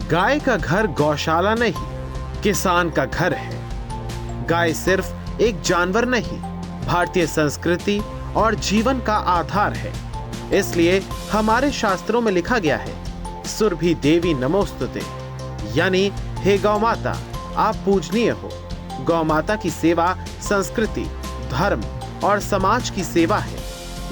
गाय का घर गौशाला नहीं, किसान का घर है। गाय सिर्फ एक जानवर नहीं, भारतीय संस्कृति और जीवन का आधार है। इसलिए हमारे शास्त्रों में लिखा गया है, सुरभि देवी नमोस्तुते, यानी हे गौ माता, आप पूजनीय हो। गौ माता की सेवा संस्कृति, धर्म और समाज की सेवा है।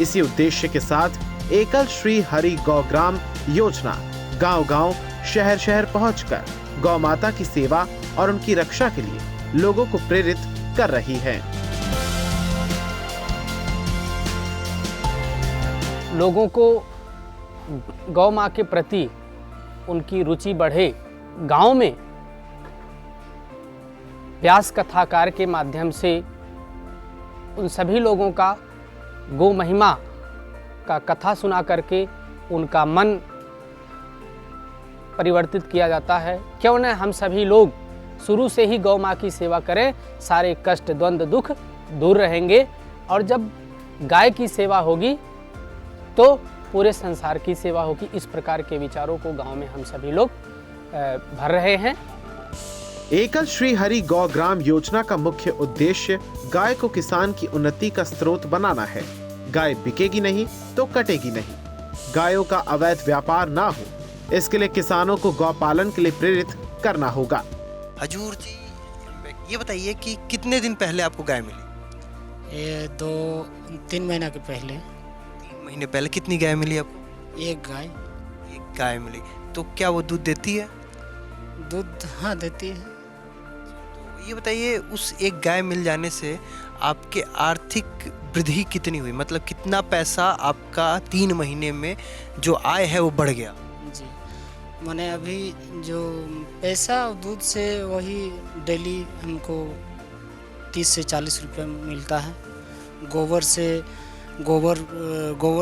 इसी उद्देश्य के साथ एकल श्री हरि गौग्राम योजना गांव-गांव, शहर-शहर पहुंचकर गौ माता की सेवा और उनकी रक्षा के लिए लोगों को प्रेरित कर रही है। लोगों को गौ माँ के प्रति उनकी रुचि बढ़े। गांव में व्यास कथाकार के माध्यम से उन सभी लोगों का गौ महिमा का कथा सुना करके उनका मन परिवर्तित किया जाता है। क्यों न हम सभी लोग शुरू से ही गौ माँ की सेवा करें, सारे कष्ट, द्वंद्व, दुख दूर रहेंगे। और जब गाय की सेवा होगी तो पूरे संसार की सेवा होगी। इस प्रकार के विचारों को गांव में हम सभी लोग भर रहे हैं। एकल श्री हरि गौग्राम योजना का मुख्य उद्देश्य गाय को किसान की उन्नति का स्रोत बनाना है। गाय बिकेगी नहीं तो कटेगी नहीं। गायों का अवैध व्यापार ना हो, इसके लिए किसानों को गौपालन के लिए प्रेरित करना होगा। हजूर जी, ये बताइए कि कितने दिन पहले आपको गाय मिली? ये 2-3 महीना के पहले। 3 महीने पहले कितनी गाय मिली आपको? एक गाय मिली। तो क्या वो दूध देती है? दूध हाँ देती है। तो ये बताइए, उस एक गाय मिल जाने से आपके आर्थिक वृद्धि कितनी हुई? मतलब कितना पैसा आपका 3 महीने में जो आय है वो बढ़ गया? जी, मैंने अभी जो पैसा दूध से वही डेली हमको 30 से 40 रुपये मिलता है। गोबर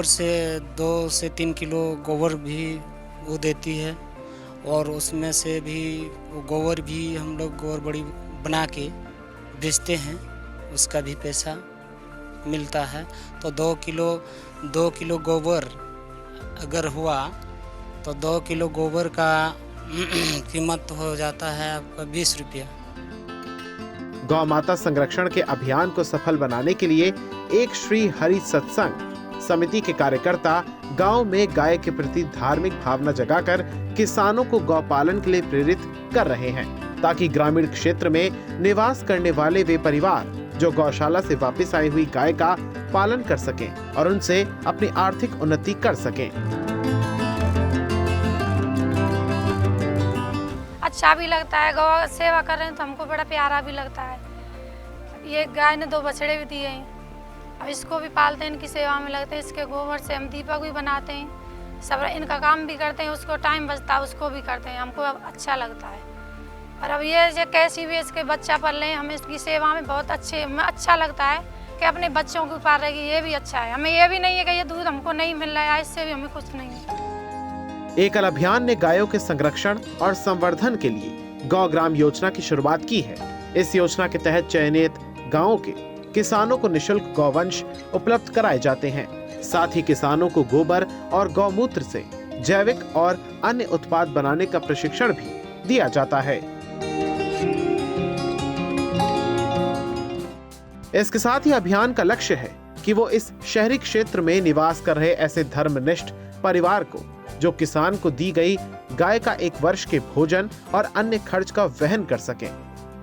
से 2 से 3 किलो गोबर भी वो देती है, और उसमें से भी गोबर भी हम लोग गोबर बड़ी बना के बेचते हैं, उसका भी पैसा मिलता है। तो 2 किलो गोबर अगर हुआ तो 2 किलो गोबर का कीमत हो जाता है आपका 20 रुपया। गौ माता संरक्षण के अभियान को सफल बनाने के लिए एक श्री हरि सत्संग समिति के कार्यकर्ता गांव में गाय के प्रति धार्मिक भावना जगाकर किसानों को गौपालन के लिए प्रेरित कर रहे हैं, ताकि ग्रामीण क्षेत्र में निवास करने वाले वे परिवार जो गौशाला से वापस आई हुई गाय का पालन कर सकें और उनसे अपनी आर्थिक उन्नति कर सकें। अच्छा भी लगता है, गौ सेवा कर रहे हैं तो हमको बड़ा प्यारा भी लगता है। ये गाय ने 2 बछड़े भी दिए हैं, अब इसको भी पालते हैं, इनकी सेवा में लगते हैं। इसके गोबर से हम दीपक भी बनाते हैं, सब इनका काम भी करते हैं। उसको टाइम बचता है उसको भी करते हैं, हमको अच्छा लगता है। और अब ये जो कैसी भी इसके बच्चा पल रहे हैं, हमें इसकी सेवा में बहुत अच्छा लगता है कि अपने बच्चों को पाल रही है। ये भी अच्छा है, हमें ये भी नहीं है कि ये दूध हमको नहीं मिल रहा है, इससे भी हमें कुछ नहीं है। एकल अभियान ने गायों के संरक्षण और संवर्धन के लिए गौग्राम योजना की शुरुआत की है। इस योजना के तहत चयनित गांवों के किसानों को निशुल्क गौवंश उपलब्ध कराए जाते हैं। साथ ही किसानों को गोबर और गौमूत्र से जैविक और अन्य उत्पाद बनाने का प्रशिक्षण भी दिया जाता है। इसके साथ ही अभियान का लक्ष्य है कि वो इस शहरी क्षेत्र में निवास कर रहे ऐसे धर्मनिष्ठ परिवार को जो किसान को दी गई गाय का 1 वर्ष के भोजन और अन्य खर्च का वहन कर सकें,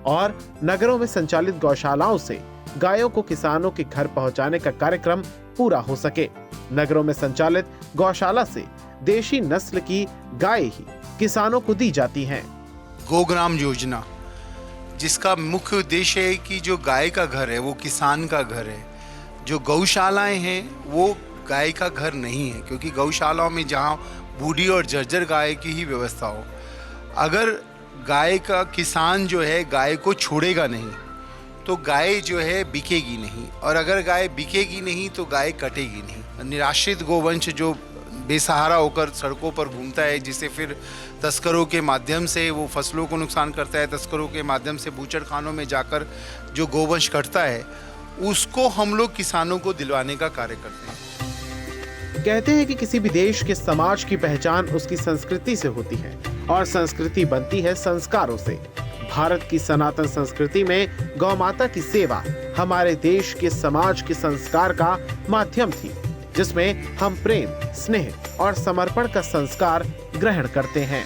और नगरों में संचालित गौशालाओं से गायों को किसानों के घर पहुंचाने का कार्यक्रम पूरा हो सके। नगरों में संचालित गौशाला से देशी नस्ल की गाय ही किसानों को दी जाती हैं। गौग्राम योजना, जिसका मुख्य उद्देश्य है कि जो गाय का घर है वो किसान का घर है। जो गौशालाएं हैं वो गाय का घर नहीं है, क्योंकि गौशालाओं में जहाँ बूढ़ी और जर्जर गाय की ही व्यवस्था हो, अगर गाय का किसान जो है गाय को छोड़ेगा नहीं तो गाय जो है बिकेगी नहीं, और अगर गाय बिकेगी नहीं तो गाय कटेगी नहीं। निराश्रित गोवंश जो बेसहारा होकर सड़कों पर घूमता है, जिसे फिर तस्करों के माध्यम से वो फसलों को नुकसान करता है, तस्करों के माध्यम से बूचड़खानों में जाकर जो गोवंश कटता है, उसको हम लोग किसानों को दिलवाने का कार्य करते हैं। कहते हैं कि किसी भी देश के समाज की पहचान उसकी संस्कृति से होती है। और संस्कृति बनती है संस्कारों से। भारत की सनातन संस्कृति में गौ माता की सेवा हमारे देश के समाज के संस्कार का माध्यम थी, जिसमें हम प्रेम, स्नेह और समर्पण का संस्कार ग्रहण करते हैं।